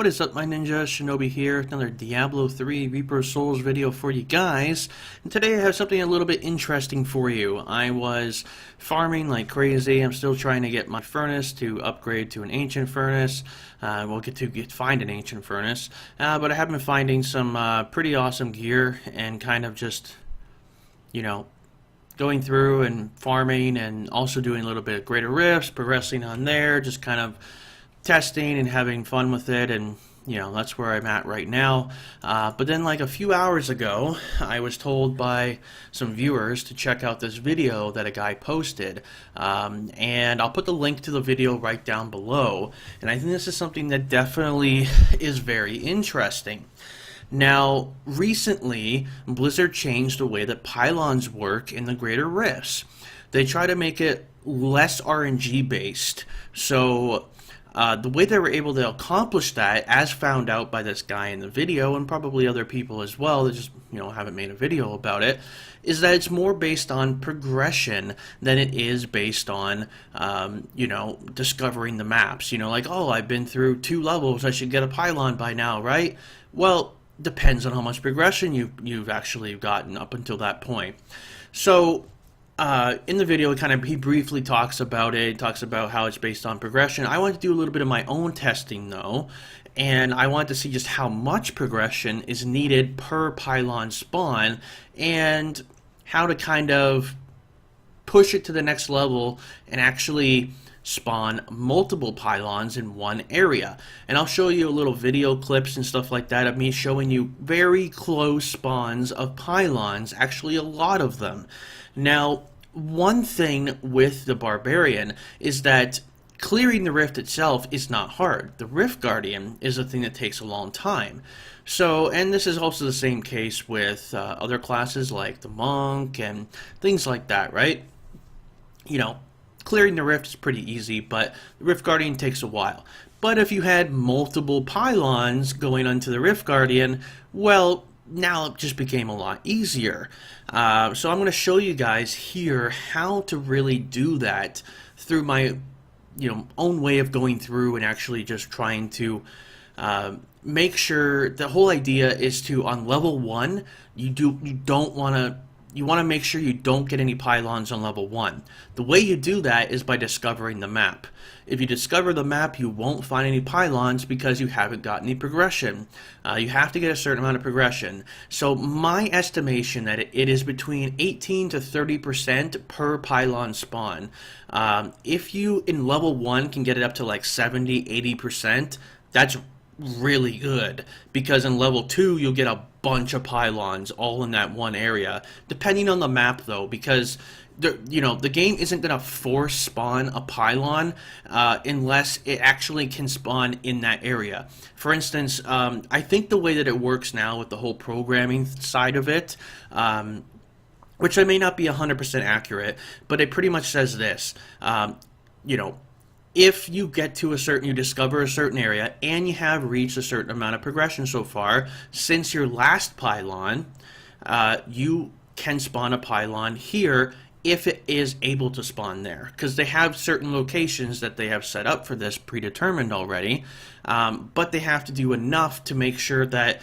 What is up, my ninja? Shinobi here, another Diablo 3 Reaper of Souls video for you guys. And today I have something a little bit interesting for you. I was farming like crazy. I'm still trying to get my furnace to upgrade to an ancient furnace. We'll find an ancient furnace. But I have been finding some pretty awesome gear and kind of just, going through and farming and also doing a little bit of greater rifts, progressing on there, just kind of testing and having fun with it, and that's where I'm at right now. But then like a few hours ago I was told by some viewers to check out this video that a guy posted, and I'll put the link to the video right down below, and I think this is something that definitely is very interesting. Now, recently, Blizzard changed the way that pylons work in the greater rifts. They try to make it less RNG based, so the way they were able to accomplish that, as found out by this guy in the video, and probably other people as well that just haven't made a video about it, is that it's more based on progression than it is based on discovering the maps. Like, oh, I've been through 2 levels, I should get a pylon by now, right? Well, depends on how much progression you've actually gotten up until that point. So in the video, he briefly talks about it. He talks about how it's based on progression. I wanted to do a little bit of my own testing though, and I wanted to see just how much progression is needed per pylon spawn and how to kind of push it to the next level and actually spawn multiple pylons in one area. And I'll show you a little video clips and stuff like that of me showing you very close spawns of pylons, actually a lot of them. Now, one thing with the Barbarian is that clearing the rift itself is not hard. The Rift Guardian is a thing that takes a long time. So, and this is also the same case with other classes like the Monk and things like that, right? Clearing the rift is pretty easy, but the Rift Guardian takes a while. But if you had multiple pylons going onto the Rift Guardian, well, now it just became a lot easier. So I'm going to show you guys here how to really do that through my own way of going through and actually just trying to make sure. The whole idea is to, on level 1, you want to make sure you don't get any pylons on level 1. The way you do that is by discovering the map. If you discover the map, you won't find any pylons because you haven't got any progression. You have to get a certain amount of progression. So my estimation that it is between 18 to 30% per pylon spawn. If you in level 1 can get it up to like 70-80%, that's really good, because in level 2 you'll get a bunch of pylons all in that one area, depending on the map though, because the game isn't gonna force spawn a pylon unless it actually can spawn in that area. For instance, I think the way that it works now with the whole programming side of it, which I may not be 100% accurate, but it pretty much says this, if you get to you discover a certain area and you have reached a certain amount of progression so far, since your last pylon, you can spawn a pylon here if it is able to spawn there. Because they have certain locations that they have set up for this predetermined already, but they have to do enough to make sure that,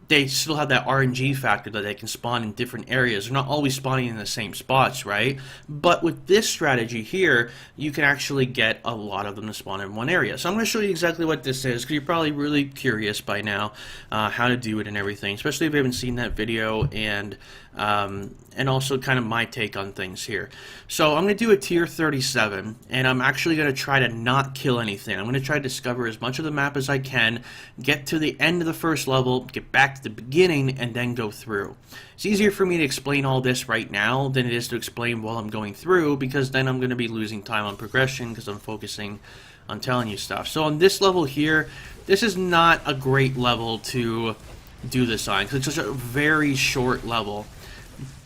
they still have that RNG factor that they can spawn in different areas. They're not always spawning in the same spots, right? But with this strategy here, you can actually get a lot of them to spawn in one area. So I'm going to show you exactly what this is, because you're probably really curious by now how to do it and everything, especially if you haven't seen that video, and also kind of my take on things here. So I'm going to do a tier 37, and I'm actually going to try to not kill anything. I'm going to try to discover as much of the map as I can, get to the end of the first level, get back to the beginning, and then go through. It's easier for me to explain all this right now than it is to explain while I'm going through, because then I'm going to be losing time on progression because I'm focusing on telling you stuff. So on this level here, this is not a great level to do this on, because it's just a very short level.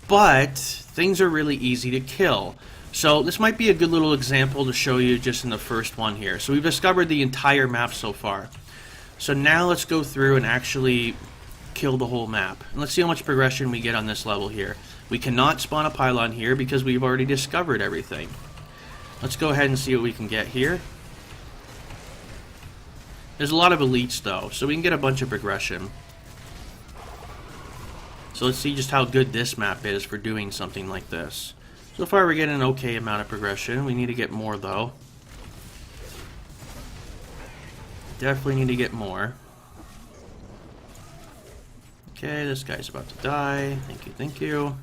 But things are really easy to kill. So this might be a good little example to show you just in the first one here. So we've discovered the entire map so far. So now let's go through and actually kill the whole map. And let's see how much progression we get on this level here. We cannot spawn a pylon here because we've already discovered everything. Let's go ahead and see what we can get here. There's a lot of elites though, so we can get a bunch of progression. So let's see just how good this map is for doing something like this. So far we're getting an okay amount of progression. We need to get more though. Definitely need to get more. Okay, this guy's about to die. Thank you, thank you.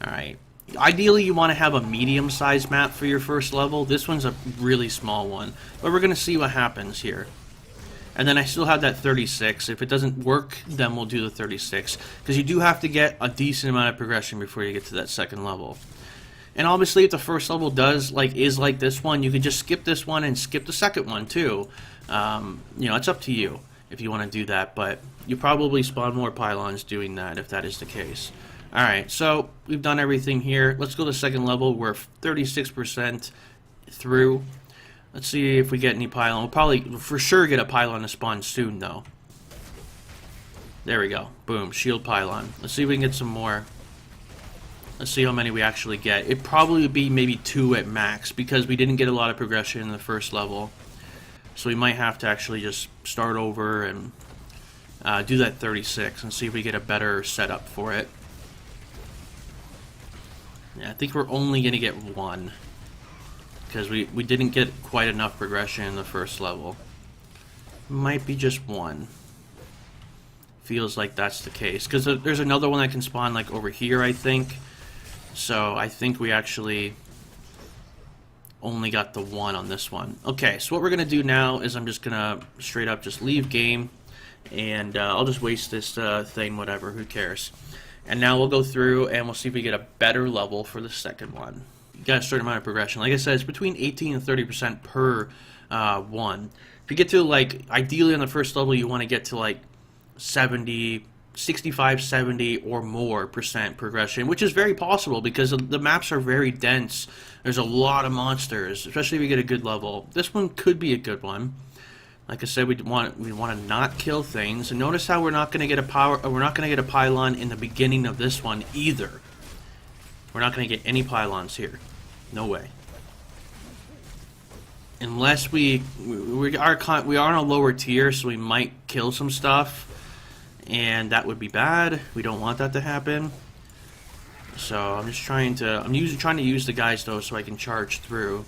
Alright. Ideally you want to have a medium-sized map for your first level. This one's a really small one. But we're going to see what happens here. And then I still have that 36. If it doesn't work, then we'll do the 36. Because you do have to get a decent amount of progression before you get to that second level. And obviously, if the first level is like this one, you could just skip this one and skip the second one too. You know, it's up to you if you want to do that. But you probably spawn more pylons doing that if that is the case. Alright, so we've done everything here. Let's go to the second level. We're 36% through. Let's see if we get any pylon. We'll probably, for sure, get a pylon to spawn soon, though. There we go. Boom. Shield pylon. Let's see if we can get some more. Let's see how many we actually get. It'd probably be maybe 2 at max, because we didn't get a lot of progression in the first level. So we might have to actually just start over and do that 36 and see if we get a better setup for it. Yeah, I think we're only going to get 1. Because we didn't get quite enough progression in the first level. Might be just 1. Feels like that's the case. Because there's another one that can spawn like over here, I think. So I think we actually only got the 1 on this one. Okay, so what we're going to do now is I'm just going to straight up just leave game. And I'll just waste this thing, whatever, who cares. And now we'll go through and we'll see if we get a better level for the second one. You got a certain amount of progression. Like I said, it's between 18 and 30% per one. If you get to, like, ideally on the first level, you want to get to, like, 65, 70 or more % progression, which is very possible because the maps are very dense. There's a lot of monsters, especially if you get a good level. This one could be a good one. Like I said, we want to not kill things. And notice how we're not going to get a pylon in the beginning of this one either. We're not going to get any pylons here. No way. Unless we are on a lower tier, so we might kill some stuff, and that would be bad. We don't want that to happen. So I'm trying to use the guys though, so I can charge through.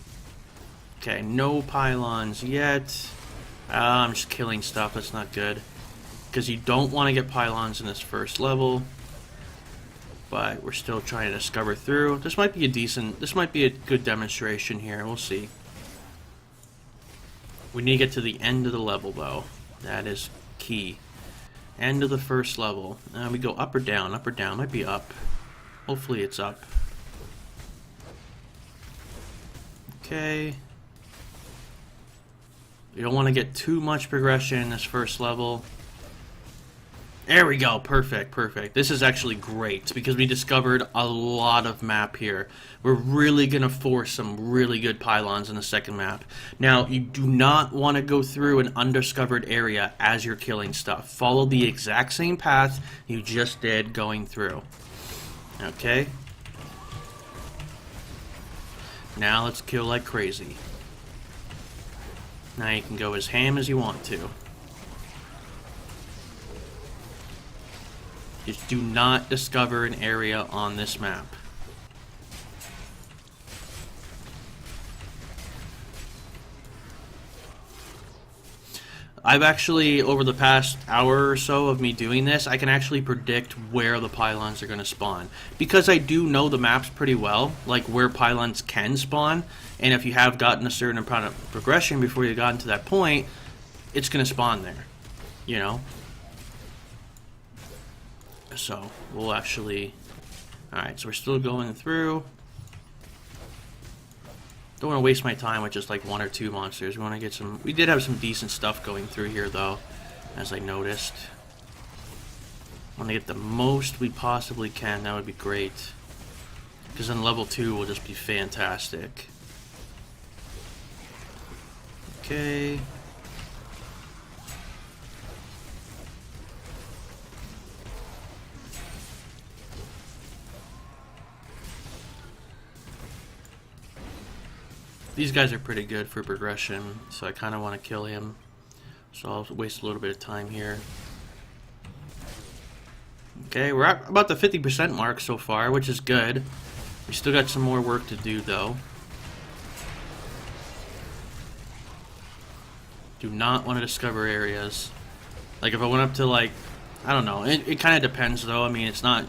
Okay, no pylons yet. I'm just killing stuff. That's not good, because you don't want to get pylons in this first level. But we're still trying to discover through. This might be a good demonstration here. We'll see. We need to get to the end of the level though. That is key. End of the first level. We go up or down. Up or down. Might be up. Hopefully it's up. Okay. You don't want to get too much progression in this first level. There we go. Perfect, perfect. This is actually great because we discovered a lot of map here. We're really going to force some really good pylons in the second map. Now, you do not want to go through an undiscovered area as you're killing stuff. Follow the exact same path you just did going through. Okay? Now let's kill like crazy. Now you can go as ham as you want to. Just do not discover an area on this map. I've actually, over the past hour or so of me doing this, I can actually predict where the pylons are going to spawn. Because I do know the maps pretty well, like where pylons can spawn, and if you have gotten a certain amount of progression before you got to that point, it's going to spawn there, you know? So, we'll actually... Alright, so we're still going through. Don't want to waste my time with just like 1 or 2 monsters. We want to get some... We did have some decent stuff going through here, though, as I noticed. Want to get the most we possibly can. That would be great. Because then level 2 will just be fantastic. Okay... These guys are pretty good for progression, so I kind of want to kill him. So I'll waste a little bit of time here. Okay, we're at about the 50% mark so far, which is good. We still got some more work to do, though. Do not want to discover areas. Like, if I went up to, like, I don't know. It kind of depends, though. I mean, it's not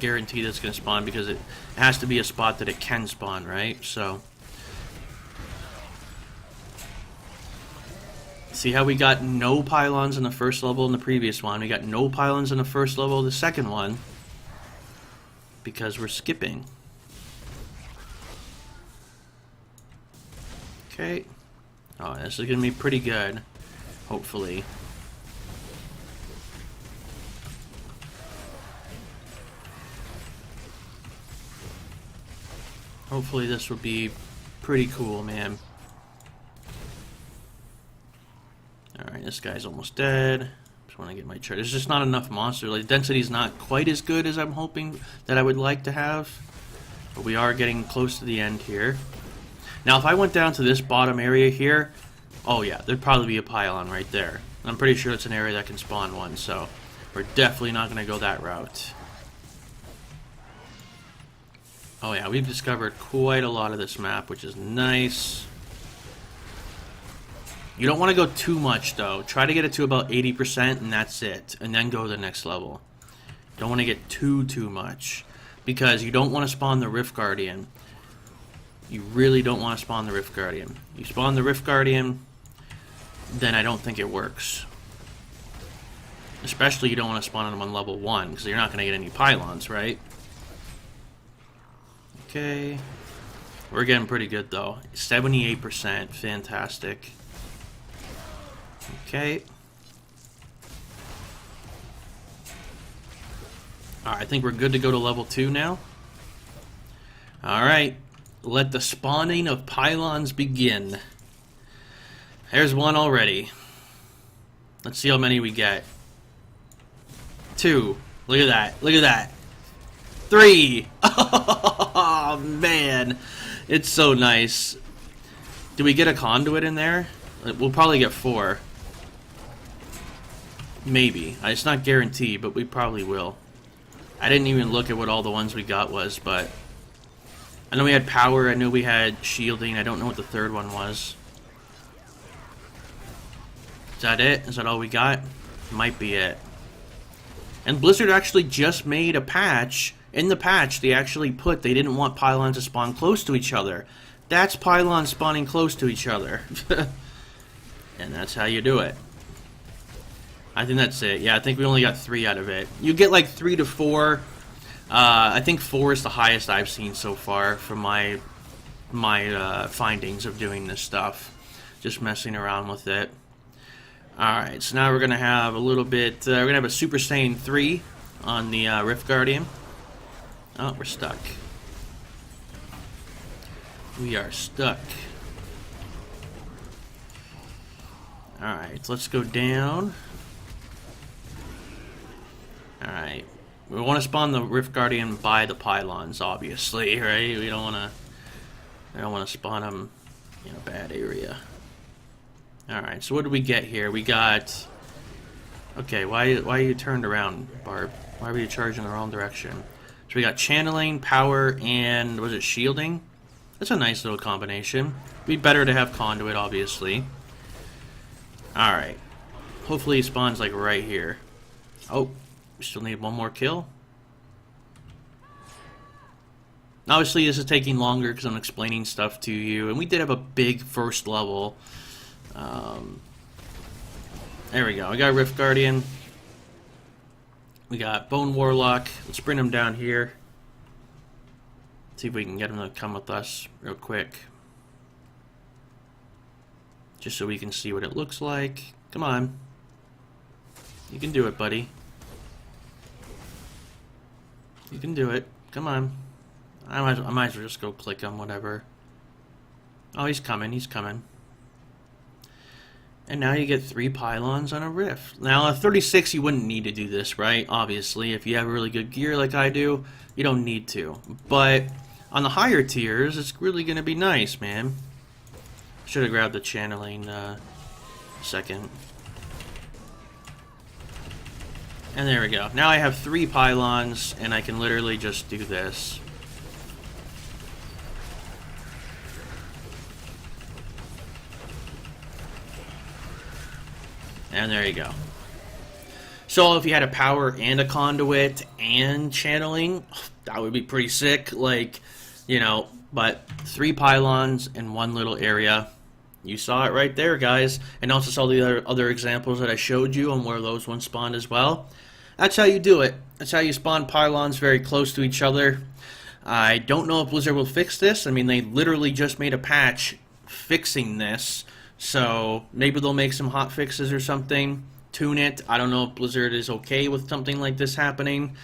guaranteed it's going to spawn, because it has to be a spot that it can spawn, right? So, see how we got no pylons in the first level in the previous one? We got no pylons in the first level of the second one, because we're skipping. Okay. Oh, this is going to be pretty good, hopefully. Hopefully this will be pretty cool, man. Alright, this guy's almost dead. Just want to get my chart. There's just not enough monsters. Like, density's not quite as good as I'm hoping that I would like to have. But we are getting close to the end here. Now, if I went down to this bottom area here, oh yeah, there'd probably be a pylon right there. I'm pretty sure it's an area that can spawn one, so we're definitely not going to go that route. Oh yeah, we've discovered quite a lot of this map, which is nice. You don't want to go too much, though. Try to get it to about 80%, and that's it. And then go to the next level. Don't want to get too much. Because you don't want to spawn the Rift Guardian. You really don't want to spawn the Rift Guardian. You spawn the Rift Guardian, then I don't think it works. Especially you don't want to spawn them on level 1, because you're not going to get any pylons, right? Okay. We're getting pretty good, though. 78%. Fantastic. Okay. Alright, I think we're good to go to level 2 now. Alright. Let the spawning of pylons begin. There's one already. Let's see how many we get. 2. Look at that. Look at that. 3. Oh, man. It's so nice. Do we get a conduit in there? We'll probably get 4. Maybe. It's not guaranteed, but we probably will. I didn't even look at what all the ones we got was, but I know we had power, I knew we had shielding, I don't know what the third one was. Is that it? Is that all we got? Might be it. And Blizzard actually just made a patch. In the patch, they actually put they didn't want pylons to spawn close to each other. That's pylons spawning close to each other. And that's how you do it. I think that's it. Yeah, I think we only got 3 out of it. You get like 3 to 4. I think 4 is the highest I've seen so far from my findings of doing this stuff. Just messing around with it. Alright, so now we're going to have a little bit... we're going to have a Super Saiyan 3 on the Rift Guardian. Oh, we're stuck. We are stuck. Alright, let's go down. Alright. We want to spawn the Rift Guardian by the pylons, obviously, right? We don't want to spawn them in a bad area. Alright, so what did we get here? We got... Okay, why are you turned around, Barb? Why were you charging the wrong direction? So we got channeling, power, and... was it shielding? That's a nice little combination. Be better to have conduit, obviously. Alright. Hopefully he spawns, like, right here. Oh, we still need one more kill. Obviously, this is taking longer because I'm explaining stuff to you. And we did have a big first level. There we go. We got Rift Guardian. We got Bone Warlock. Let's bring him down here. See if we can get him to come with us real quick. Just so we can see what it looks like. Come on. You can do it, buddy. You can do it. Come on. I might as well just go click him, whatever. Oh, he's coming. He's coming. And now you get 3 pylons on a rift. Now, at 36, you wouldn't need to do this, right? Obviously, if you have really good gear like I do, you don't need to. But on the higher tiers, it's really going to be nice, man. Should have grabbed the channeling second. And there we go. Now I have 3 pylons, and I can literally just do this. And there you go. So if you had a power and a conduit and channeling, that would be pretty sick. Like, you know, but 3 pylons in one little area. You saw it right there, guys. And also saw the other examples that I showed you on where those ones spawned as well. That's how you do it. That's how you spawn pylons very close to each other. I don't know if Blizzard will fix this. I mean, they literally just made a patch fixing this. So maybe they'll make some hot fixes or something. Tune it. I don't know if Blizzard is okay with something like this happening.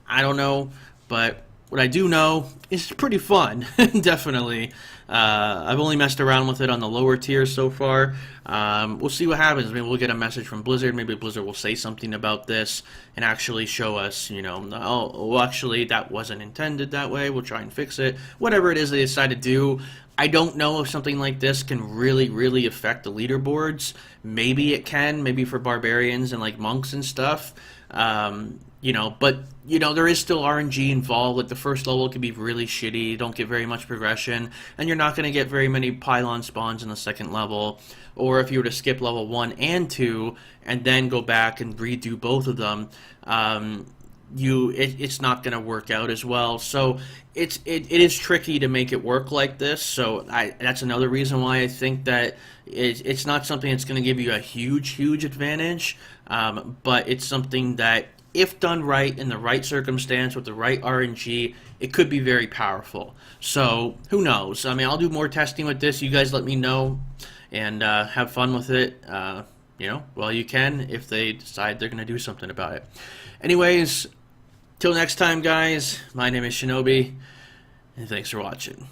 I don't know. But what I do know is it's pretty fun. Definitely. I've only messed around with it on the lower tiers so far. We'll see what happens. Maybe we'll get a message from Blizzard. Maybe Blizzard will say something about this and actually show us, you know, oh, well, actually, that wasn't intended that way. We'll try and fix it. Whatever it is they decide to do. I don't know if something like this can really, really affect the leaderboards. Maybe it can. Maybe for barbarians and, like, monks and stuff. You know, but, you know, there is still RNG involved. Like, the first level can be really shitty. You don't get very much progression. And you're not going to get very many pylon spawns in the second level. Or if you were to skip level 1 and 2 and then go back and redo both of them, it's not going to work out as well. So it is tricky to make it work like this. So that's another reason why I think that it's not something that's going to give you a huge advantage. But it's something that, if done right in the right circumstance with the right RNG, it could be very powerful. So who knows? I mean, I'll do more testing with this. You guys let me know and have fun with it. You know, well, you can if they decide they're going to do something about it. Anyways, till next time, guys, my name is Shinobi, and thanks for watching.